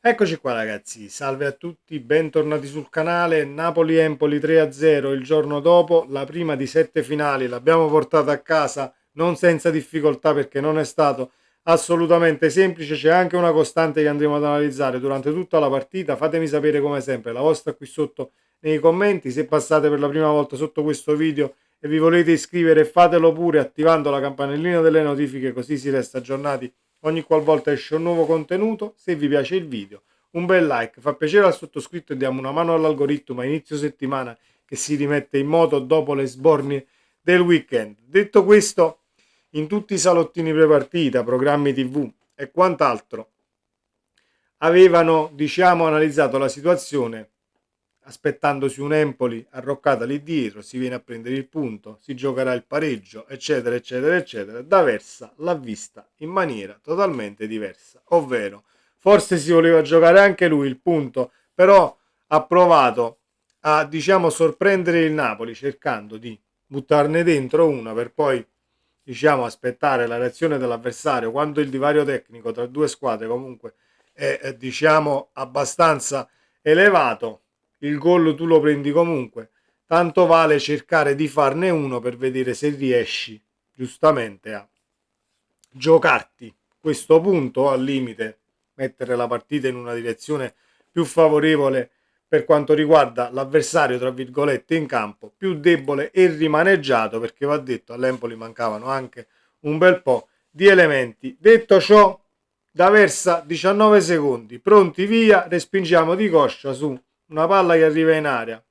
Eccoci qua ragazzi, salve a tutti, bentornati sul canale. Napoli-Empoli 3-0 il giorno dopo, la prima di 7 finali, l'abbiamo portata a casa non senza difficoltà perché non è stato assolutamente semplice. C'è anche una costante che andremo ad analizzare durante tutta la partita. Fatemi sapere come sempre la vostra qui sotto nei commenti. Se passate per la prima volta sotto questo video e vi volete iscrivere, fatelo pure attivando la campanellina delle notifiche, così si resta aggiornati ogni qualvolta esce un nuovo contenuto. Se vi piace il video, un bel like, fa piacere al sottoscritto e diamo una mano all'algoritmo a inizio settimana che si rimette in moto dopo le sbornie del weekend. Detto questo, in tutti i salottini prepartita, programmi TV e quant'altro avevano, analizzato la situazione aspettandosi un Empoli arroccata lì dietro, si viene a prendere il punto, si giocherà il pareggio, eccetera, eccetera, eccetera. D'Aversa l'ha vista in maniera totalmente diversa, ovvero forse si voleva giocare anche lui il punto, però ha provato a, sorprendere il Napoli cercando di buttarne dentro una per poi, aspettare la reazione dell'avversario quando il divario tecnico tra due squadre comunque è, abbastanza elevato. Il gol tu lo prendi comunque, tanto vale cercare di farne uno per vedere se riesci giustamente a giocarti questo punto, al limite mettere la partita in una direzione più favorevole per quanto riguarda l'avversario tra virgolette in campo, più debole e rimaneggiato, perché va detto all'Empoli mancavano anche un bel po' di elementi. Detto ciò, D'Aversa 19 secondi, pronti via, respingiamo di coscia su una palla che arriva in aria,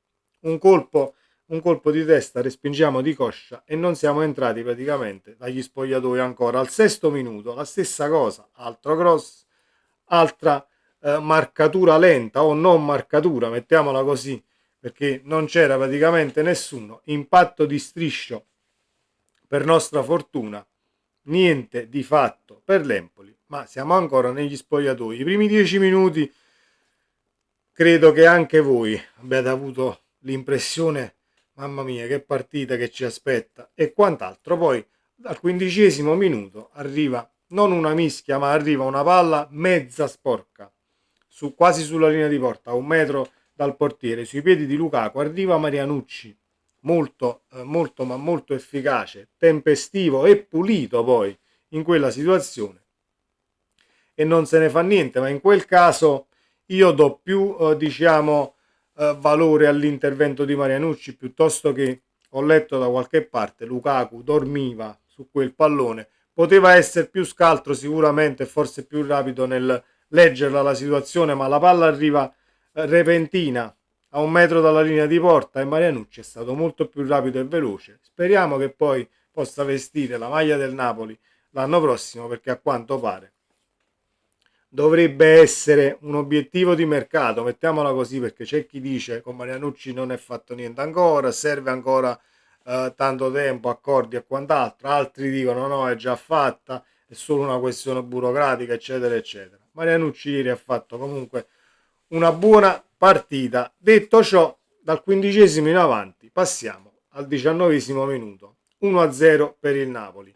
un colpo, un colpo di testa, respingiamo di coscia e non siamo entrati praticamente dagli spogliatoi ancora al sesto minuto. La stessa cosa, altro cross, altra marcatura lenta o non marcatura, mettiamola così, perché non c'era praticamente nessuno, impatto di striscio per nostra fortuna, niente di fatto per l'Empoli, ma siamo ancora negli spogliatoi. I primi 10 minuti credo che anche voi abbiate avuto l'impressione, mamma mia, che partita che ci aspetta e quant'altro. Poi dal 15° minuto arriva non una mischia, ma arriva una palla mezza sporca, quasi sulla linea di porta, a un metro dal portiere, sui piedi di Lukaku. Arriva Marianucci, molto ma molto efficace, tempestivo e pulito poi in quella situazione, e non se ne fa niente. Ma in quel caso io do più valore all'intervento di Marianucci, piuttosto che, ho letto da qualche parte, Lukaku dormiva su quel pallone, poteva essere più scaltro sicuramente, forse più rapido nel leggerla la situazione, ma la palla arriva repentina a un metro dalla linea di porta e Marianucci è stato molto più rapido e veloce. Speriamo che poi possa vestire la maglia del Napoli l'anno prossimo, perché a quanto pare dovrebbe essere un obiettivo di mercato, mettiamola così, perché c'è chi dice con Marianucci non è fatto niente ancora, serve ancora tanto tempo, accordi e quant'altro. Altri dicono no, è già fatta, è solo una questione burocratica, eccetera eccetera. Marianucci ieri ha fatto comunque una buona partita. Detto ciò, dal 15° in avanti passiamo al 19° minuto, 1-0 per il Napoli.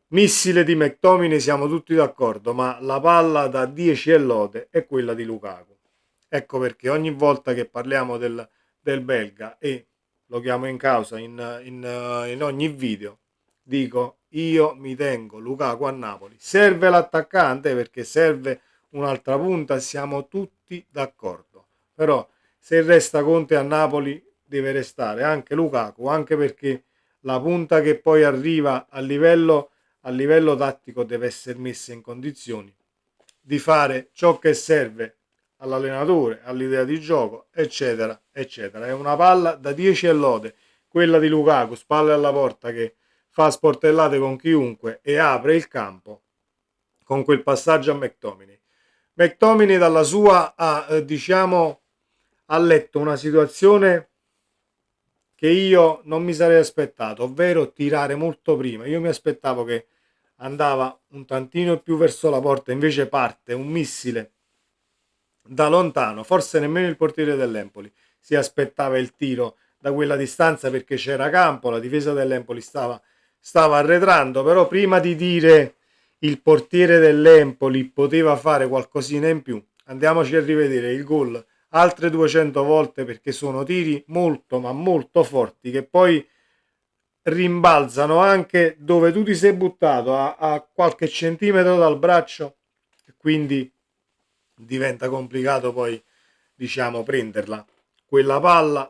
Missile di McTominay, siamo tutti d'accordo, ma la palla da 10 e lode è quella di Lukaku. Ecco perché ogni volta che parliamo del belga, e lo chiamo in causa in ogni video, dico io mi tengo Lukaku a Napoli. Serve l'attaccante perché serve un'altra punta, siamo tutti d'accordo. Però se resta Conte a Napoli deve restare anche Lukaku, anche perché la punta che poi arriva a livello tattico deve essere messa in condizioni di fare ciò che serve all'allenatore, all'idea di gioco, eccetera, eccetera. È una palla da 10 e lode, quella di Lukaku, spalle alla porta, che fa sportellate con chiunque e apre il campo con quel passaggio a McTominay. McTominay dalla sua ha letto una situazione che io non mi sarei aspettato, ovvero tirare molto prima. Io mi aspettavo che andava un tantino più verso la porta, invece parte un missile da lontano. Forse nemmeno il portiere dell'Empoli si aspettava il tiro da quella distanza, perché c'era campo, la difesa dell'Empoli stava arretrando. Però prima di dire il portiere dell'Empoli poteva fare qualcosina in più, andiamoci a rivedere il gol altre 200 volte, perché sono tiri molto ma molto forti che poi rimbalzano anche dove tu ti sei buttato, a qualche centimetro dal braccio, e quindi diventa complicato poi, diciamo, prenderla quella palla.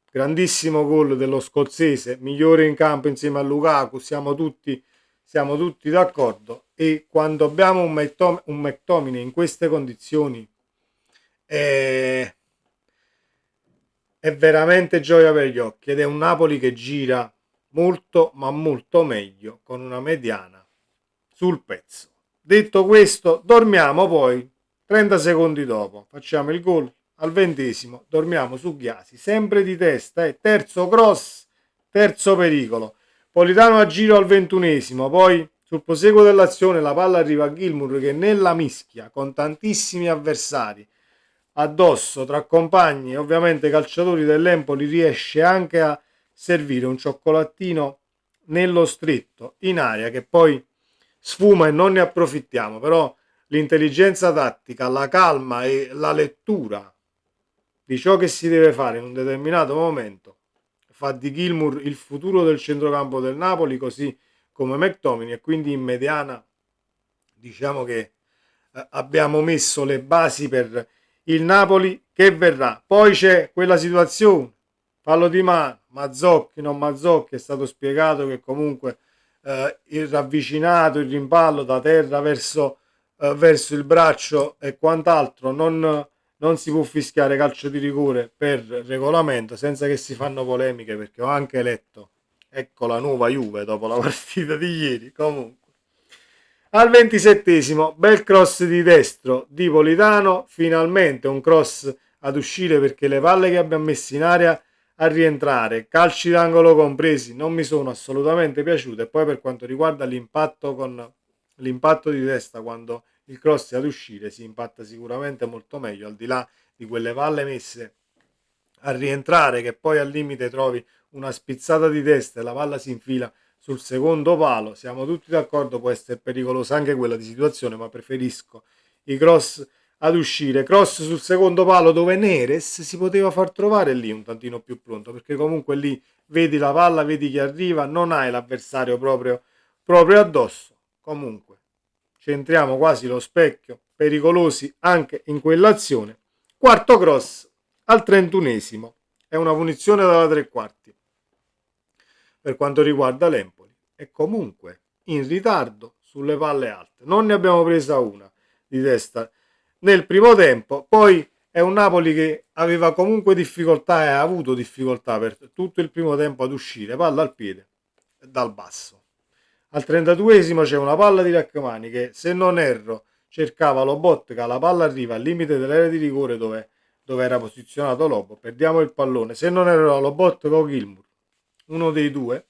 Grandissimo gol dello scozzese, migliore in campo insieme a Lukaku, siamo tutti d'accordo. E quando abbiamo un McTominay in queste condizioni è veramente gioia per gli occhi, ed è un Napoli che gira molto ma molto meglio, con una mediana sul pezzo. Detto questo, dormiamo poi 30 secondi dopo, facciamo il gol al 20°, dormiamo su Ghiasi, sempre di testa, terzo cross, terzo pericolo. Politano a giro al 21°, poi sul proseguo dell'azione la palla arriva a Gilmour che nella mischia con tantissimi avversari addosso tra compagni e ovviamente calciatori dell'Empoli riesce anche a servire un cioccolatino nello stretto in aria, che poi sfuma e non ne approfittiamo. Però l'intelligenza tattica, la calma e la lettura di ciò che si deve fare in un determinato momento fa di Gilmour il futuro del centrocampo del Napoli, così come McTominay, e quindi in mediana diciamo che abbiamo messo le basi per il Napoli che verrà. Poi c'è quella situazione, fallo di mano, Mazzocchi, non Mazzocchi, è stato spiegato che comunque il ravvicinato, il rimpallo da terra verso il braccio e quant'altro non si può fischiare calcio di rigore per regolamento, senza che si fanno polemiche, perché ho anche letto, ecco la nuova Juve dopo la partita di ieri. Comunque al 27°, bel cross di destro di Politano, finalmente un cross ad uscire, perché le palle che abbiamo messo in area a rientrare, calci d'angolo compresi, non mi sono assolutamente piaciute. E poi per quanto riguarda l'impatto di testa, quando il cross è ad uscire si impatta sicuramente molto meglio, al di là di quelle palle messe a rientrare, che poi al limite trovi una spizzata di testa e la palla si infila sul secondo palo. Siamo tutti d'accordo, può essere pericolosa anche quella di situazione, ma preferisco i cross ad uscire. Cross sul secondo palo dove Neres si poteva far trovare lì un tantino più pronto, perché comunque lì vedi la palla, vedi chi arriva, non hai l'avversario proprio addosso. Comunque centriamo quasi lo specchio, pericolosi anche in quell'azione. Quarto cross al 31°, è una punizione dalla tre quarti per quanto riguarda l'Empoli, e comunque in ritardo sulle palle alte. Non ne abbiamo presa una di testa nel primo tempo. Poi è un Napoli che aveva comunque difficoltà e ha avuto difficoltà per tutto il primo tempo ad uscire palla al piede dal basso. Al 32° c'è una palla di Rachmani che, se non erro, cercava Lobotka, la palla arriva al limite dell'area di rigore dove era posizionato Lobo, perdiamo il pallone, se non erro Lobotka o Gilmour, uno dei due,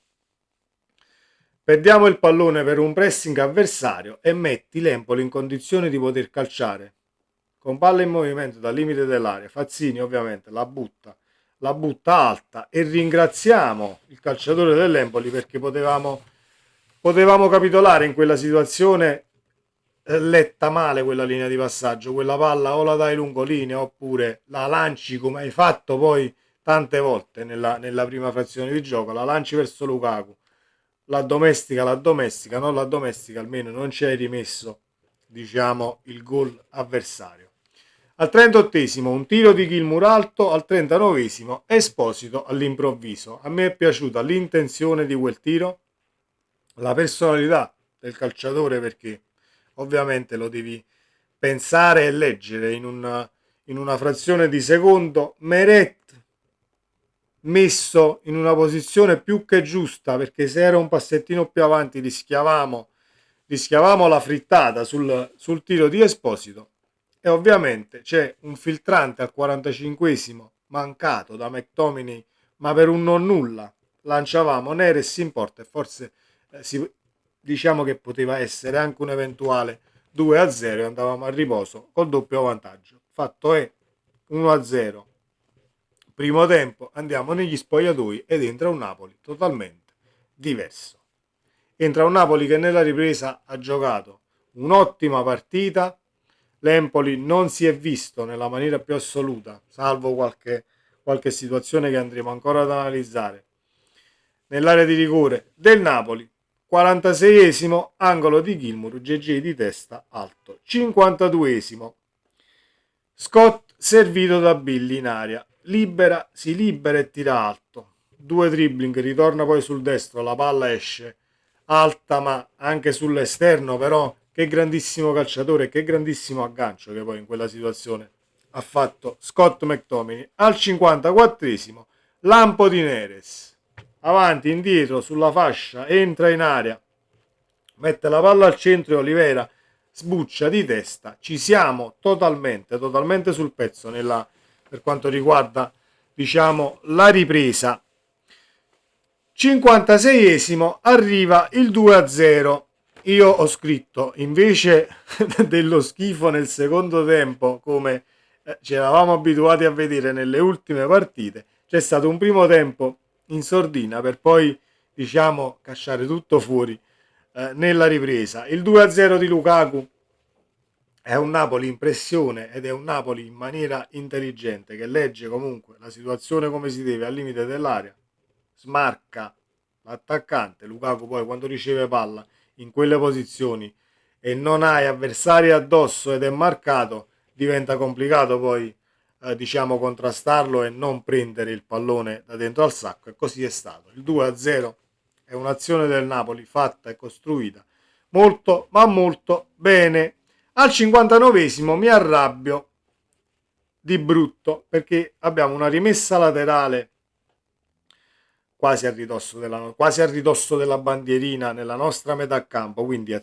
perdiamo il pallone per un pressing avversario e metti l'Empoli in condizione di poter calciare con palla in movimento dal limite dell'area. Fazzini ovviamente la butta alta, e ringraziamo il calciatore dell'Empoli perché potevamo capitolare in quella situazione. Letta male quella linea di passaggio, quella palla o la dai lungolinea oppure la lanci come hai fatto poi tante volte nella prima frazione di gioco, la lanci verso Lukaku, la domestica, non la domestica, almeno non ci hai rimesso, diciamo, il gol avversario. Al 38° un tiro di Gilmour alto, al 39° Esposito all'improvviso. A me è piaciuta l'intenzione di quel tiro, la personalità del calciatore, perché ovviamente lo devi pensare e leggere in una frazione di secondo. Meret messo in una posizione più che giusta, perché se era un passettino più avanti rischiavamo la frittata sul tiro di Esposito. E ovviamente c'è un filtrante al 45° mancato da McTominay, ma per un non nulla lanciavamo Neres in porta, e forse diciamo che poteva essere anche un eventuale 2-0 e andavamo a riposo col doppio vantaggio. Fatto è 1-0. Primo tempo, andiamo negli spogliatoi ed entra un Napoli totalmente diverso. Entra un Napoli che nella ripresa ha giocato un'ottima partita, l'Empoli non si è visto nella maniera più assoluta, salvo qualche situazione che andremo ancora ad analizzare, nell'area di rigore del Napoli. 46esimo, angolo di Gilmour, GG di testa alto. 52esimo, Scott servito da Billy in aria, si libera e tira alto. Due dribbling, ritorna poi sul destro, la palla esce alta ma anche sull'esterno, però che grandissimo calciatore, che grandissimo aggancio che poi in quella situazione ha fatto Scott McTominay. Al 54esimo, lampo di Neres, avanti, indietro, sulla fascia, entra in area, mette la palla al centro e Olivera sbuccia di testa. Ci siamo totalmente sul pezzo per quanto riguarda, diciamo, la ripresa. 56esimo arriva il 2-0. Io ho scritto invece dello schifo nel secondo tempo, come ci eravamo abituati a vedere nelle ultime partite. C'è stato un primo tempo in sordina per poi, diciamo, casciare tutto fuori nella ripresa. Il 2-0 di Lukaku è un Napoli in pressione ed è un Napoli in maniera intelligente che legge comunque la situazione come si deve al limite dell'area, smarca l'attaccante. Lukaku poi quando riceve palla in quelle posizioni e non hai avversari addosso ed è marcato, diventa complicato poi diciamo contrastarlo e non prendere il pallone da dentro al sacco, e così è stato. Il 2-0 è un'azione del Napoli fatta e costruita molto ma molto bene. Al 59esimo mi arrabbio di brutto perché abbiamo una rimessa laterale quasi a ridosso della bandierina nella nostra metà campo, quindi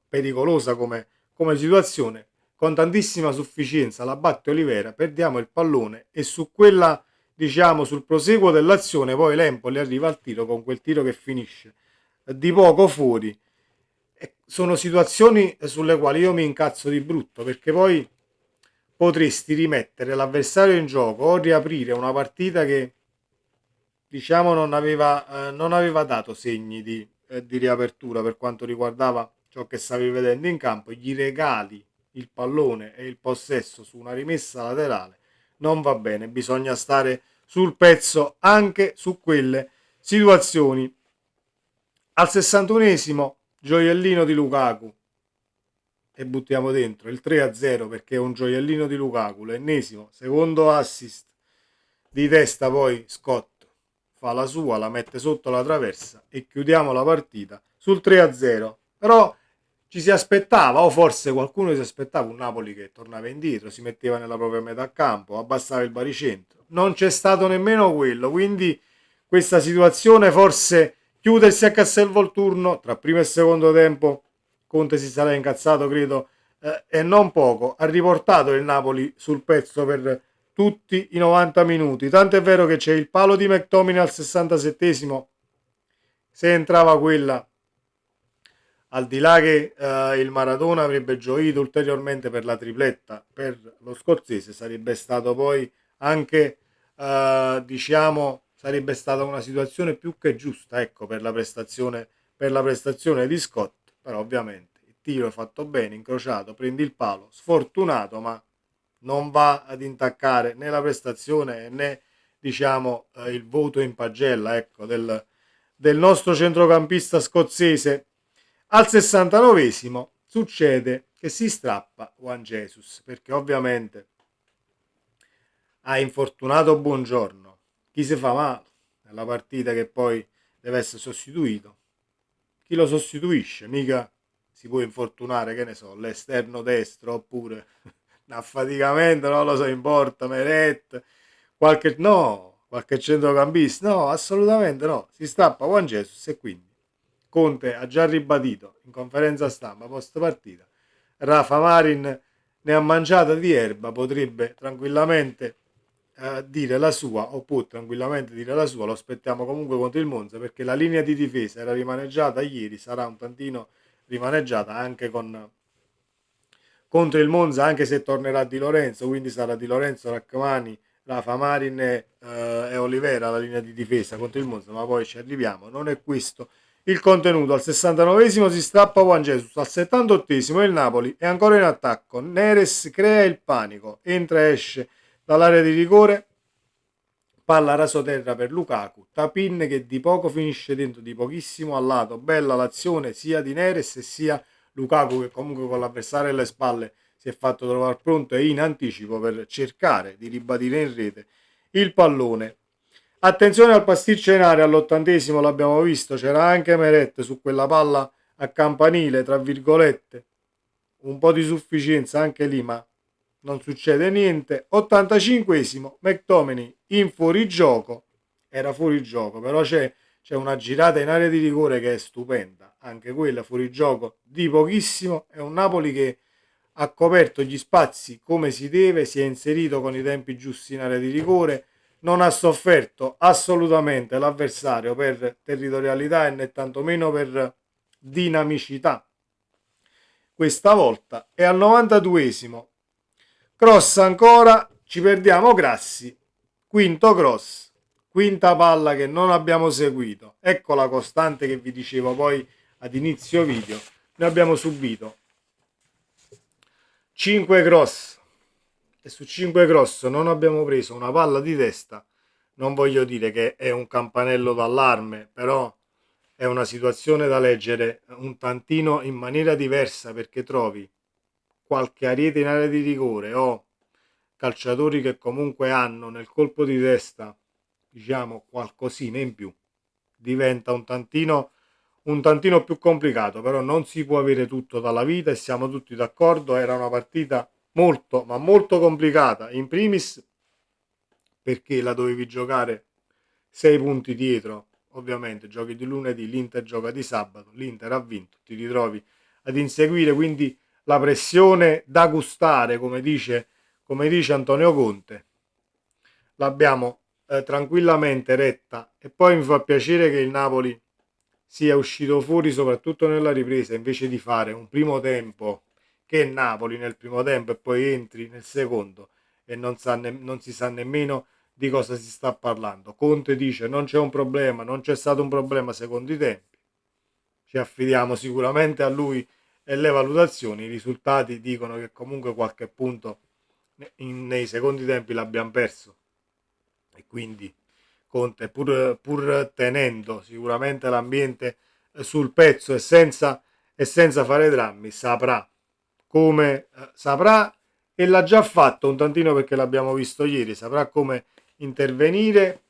pericolosa come situazione, con tantissima sufficienza la batte Olivera, perdiamo il pallone e su quella, diciamo, sul proseguo dell'azione poi l'Empoli arriva al tiro con quel tiro che finisce di poco fuori. E sono situazioni sulle quali io mi incazzo di brutto, perché poi potresti rimettere l'avversario in gioco o riaprire una partita che, diciamo, non aveva dato segni di riapertura per quanto riguardava ciò che stavi vedendo in campo. Gli regali il pallone e il possesso su una rimessa laterale, non va bene, bisogna stare sul pezzo anche su quelle situazioni. Al 61esimo, gioiellino di Lukaku, e buttiamo dentro il 3-0 perché è un gioiellino di Lukaku, l'ennesimo, secondo assist di testa. Poi Scott fa la sua, la mette sotto la traversa e chiudiamo la partita sul 3-0. Però ci si aspettava, o forse qualcuno si aspettava, un Napoli che tornava indietro, si metteva nella propria metà campo, abbassava il baricentro. Non c'è stato nemmeno quello, quindi questa situazione forse chiudersi a Castelvo il turno tra primo e secondo tempo. Conte si sarà incazzato, credo, e non poco. Ha riportato il Napoli sul pezzo per tutti i 90 minuti. Tanto è vero che c'è il palo di McTominay al 67esimo. Se entrava quella, al di là che il Maradona avrebbe gioito ulteriormente per la tripletta per lo scozzese, sarebbe stato poi anche, diciamo, sarebbe stata una situazione più che giusta, ecco, per la prestazione di Scott. Però ovviamente il tiro è fatto bene, incrociato, prendi il palo, sfortunato, ma non va ad intaccare né la prestazione né, diciamo, il voto in pagella, ecco, del nostro centrocampista scozzese. Al 69esimo succede che si strappa Juan Jesus, perché ovviamente ha infortunato Buongiorno. Chi si fa male nella partita che poi deve essere sostituito? Chi lo sostituisce? Mica si può infortunare, che ne so, l'esterno destro, oppure un affaticamento, non lo so, in porta, Meret, qualche centrocampista, no, assolutamente no. Si strappa Juan Jesus e quindi Conte ha già ribadito in conferenza stampa post partita, Rafa Marin ne ha mangiata di erba, potrebbe tranquillamente dire la sua, o può tranquillamente dire la sua. Lo aspettiamo comunque contro il Monza, perché la linea di difesa era rimaneggiata ieri, sarà un tantino rimaneggiata anche contro il Monza, anche se tornerà Di Lorenzo, quindi sarà Di Lorenzo, Rachmani, Rafa Marin e Olivera la linea di difesa contro il Monza, ma poi ci arriviamo. Non è questo Il contenuto: al 69esimo si strappa Juan Jesus, al 78esimo il Napoli è ancora in attacco, Neres crea il panico, entra e esce dall'area di rigore, palla rasoterra per Lukaku, Tapin che di poco finisce dentro, di pochissimo al lato, bella l'azione sia di Neres e sia Lukaku che comunque con l'avversario alle spalle si è fatto trovare pronto e in anticipo per cercare di ribadire in rete il pallone. Attenzione al pasticcio in area all'80esimo, l'abbiamo visto, c'era anche Meret su quella palla a campanile, tra virgolette, un po' di sufficienza anche lì, ma non succede niente. 85esimo, McTominay in fuorigioco, era fuorigioco, però c'è una girata in area di rigore che è stupenda, anche quella fuorigioco di pochissimo, è un Napoli che ha coperto gli spazi come si deve, si è inserito con i tempi giusti in area di rigore, non ha sofferto assolutamente l'avversario per territorialità e né tantomeno per dinamicità questa volta. E al 92esimo cross ancora, ci perdiamo Grassi, quinto cross, quinta palla che non abbiamo seguito. Ecco la costante che vi dicevo poi ad inizio video. Noi abbiamo subito 5 cross e su 5 cross non abbiamo preso una palla di testa. Non voglio dire che è un campanello d'allarme, però è una situazione da leggere un tantino in maniera diversa, perché trovi qualche ariete in area di rigore o calciatori che comunque hanno nel colpo di testa, diciamo, qualcosina in più. Diventa un tantino più complicato, però non si può avere tutto dalla vita e siamo tutti d'accordo, era una partita molto ma molto complicata, in primis perché la dovevi giocare 6 punti dietro, ovviamente giochi di lunedì, l'Inter gioca di sabato, l'Inter ha vinto, ti ritrovi ad inseguire, quindi la pressione da gustare, come dice Antonio Conte, l'abbiamo tranquillamente retta. E poi mi fa piacere che il Napoli sia uscito fuori soprattutto nella ripresa, invece di fare un primo tempo che è Napoli nel primo tempo e poi entri nel secondo e non si sa nemmeno di cosa si sta parlando. Conte dice non c'è un problema, non c'è stato un problema secondo i tempi, ci affidiamo sicuramente a lui e le valutazioni, i risultati dicono che comunque qualche punto nei secondi tempi l'abbiamo perso e quindi Conte pur tenendo sicuramente l'ambiente sul pezzo e senza fare drammi saprà come saprà e l'ha già fatto un tantino perché l'abbiamo visto ieri, saprà come intervenire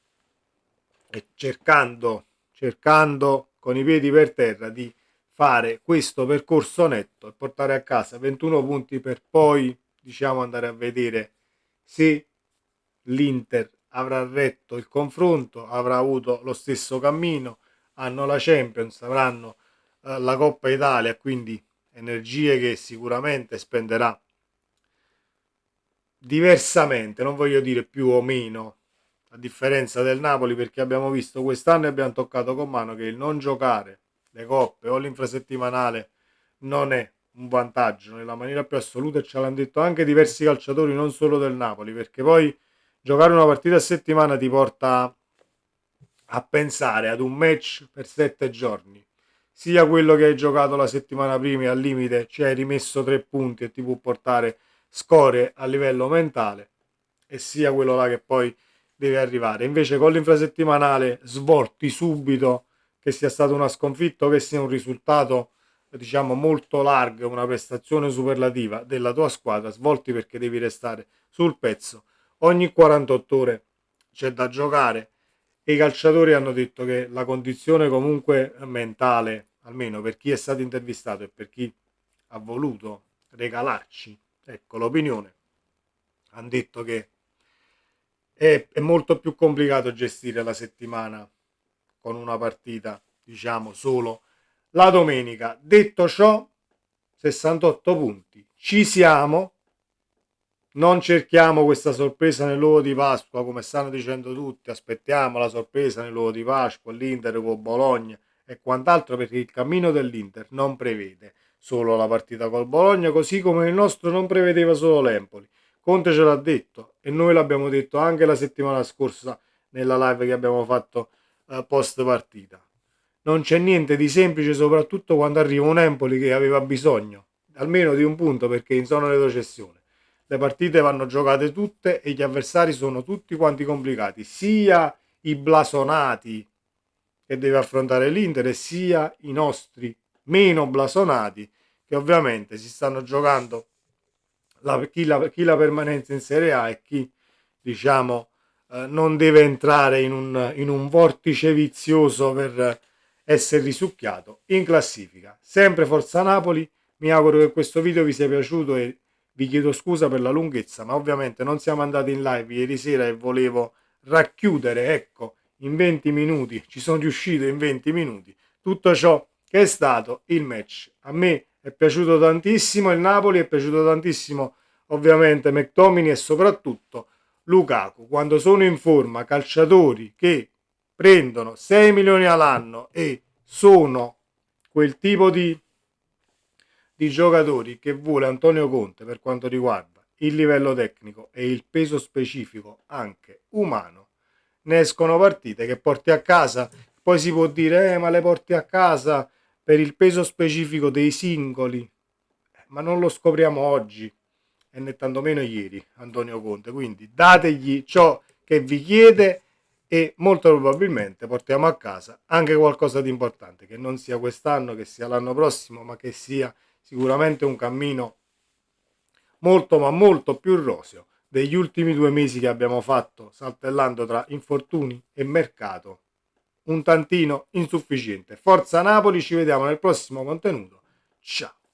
e cercando con i piedi per terra di fare questo percorso netto e portare a casa 21 punti per poi diciamo andare a vedere se l'Inter avrà retto il confronto, avrà avuto lo stesso cammino, hanno la Champions, avranno la Coppa Italia, quindi energie che sicuramente spenderà diversamente, non voglio dire più o meno, a differenza del Napoli, perché abbiamo visto quest'anno e abbiamo toccato con mano che il non giocare le coppe o l'infrasettimanale non è un vantaggio nella maniera più assoluta e ce l'hanno detto anche diversi calciatori, non solo del Napoli, perché poi giocare una partita a settimana ti porta a pensare ad un match per 7 giorni, sia quello che hai giocato la settimana prima e al limite ci hai rimesso 3 punti e ti può portare scorie a livello mentale, e sia quello là che poi deve arrivare. Invece con l'infrasettimanale svolti subito, che sia stata una sconfitta o che sia un risultato diciamo molto largo, una prestazione superlativa della tua squadra, svolti perché devi restare sul pezzo. Ogni 48 ore c'è da giocare e i calciatori hanno detto che la condizione comunque mentale, almeno per chi è stato intervistato e per chi ha voluto regalarci, ecco, l'opinione, hanno detto che è molto più complicato gestire la settimana con una partita, diciamo, solo la domenica. Detto ciò, 68 punti, ci siamo, non cerchiamo questa sorpresa nell'uovo di Pasqua, come stanno dicendo tutti, aspettiamo la sorpresa nell'uovo di Pasqua, l'Inter con Bologna e quant'altro, perché il cammino dell'Inter non prevede solo la partita col Bologna, così come il nostro non prevedeva solo l'Empoli. Conte ce l'ha detto e noi l'abbiamo detto anche la settimana scorsa nella live che abbiamo fatto post partita. non c'è niente di semplice, soprattutto quando arriva un Empoli che aveva bisogno almeno di un punto perché in zona retrocessione. Le partite vanno giocate tutte e gli avversari sono tutti quanti complicati, sia i blasonati che deve affrontare l'Inter e sia i nostri meno blasonati che ovviamente si stanno giocando chi la permanenza in Serie A e chi diciamo non deve entrare in un vortice vizioso per essere risucchiato in classifica. Sempre Forza Napoli, mi auguro che questo video vi sia piaciuto e vi chiedo scusa per la lunghezza, ma ovviamente non siamo andati in live ieri sera e volevo racchiudere, ecco, in 20 minuti, ci sono riuscito in 20 minuti, tutto ciò che è stato il match. A me è piaciuto tantissimo il Napoli, è piaciuto tantissimo ovviamente McTominay e soprattutto Lukaku. Quando sono in forma calciatori che prendono 6 milioni all'anno e sono quel tipo di giocatori che vuole Antonio Conte per quanto riguarda il livello tecnico e il peso specifico anche umano, ne escono partite che porti a casa. Poi si può dire ma le porti a casa per il peso specifico dei singoli, ma non lo scopriamo oggi e né tantomeno ieri Antonio Conte, quindi dategli ciò che vi chiede e molto probabilmente portiamo a casa anche qualcosa di importante, che non sia quest'anno, che sia l'anno prossimo, ma che sia sicuramente un cammino molto ma molto più roseo degli ultimi 2 mesi che abbiamo fatto saltellando tra infortuni e mercato un tantino insufficiente. Forza Napoli, ci vediamo nel prossimo contenuto. Ciao.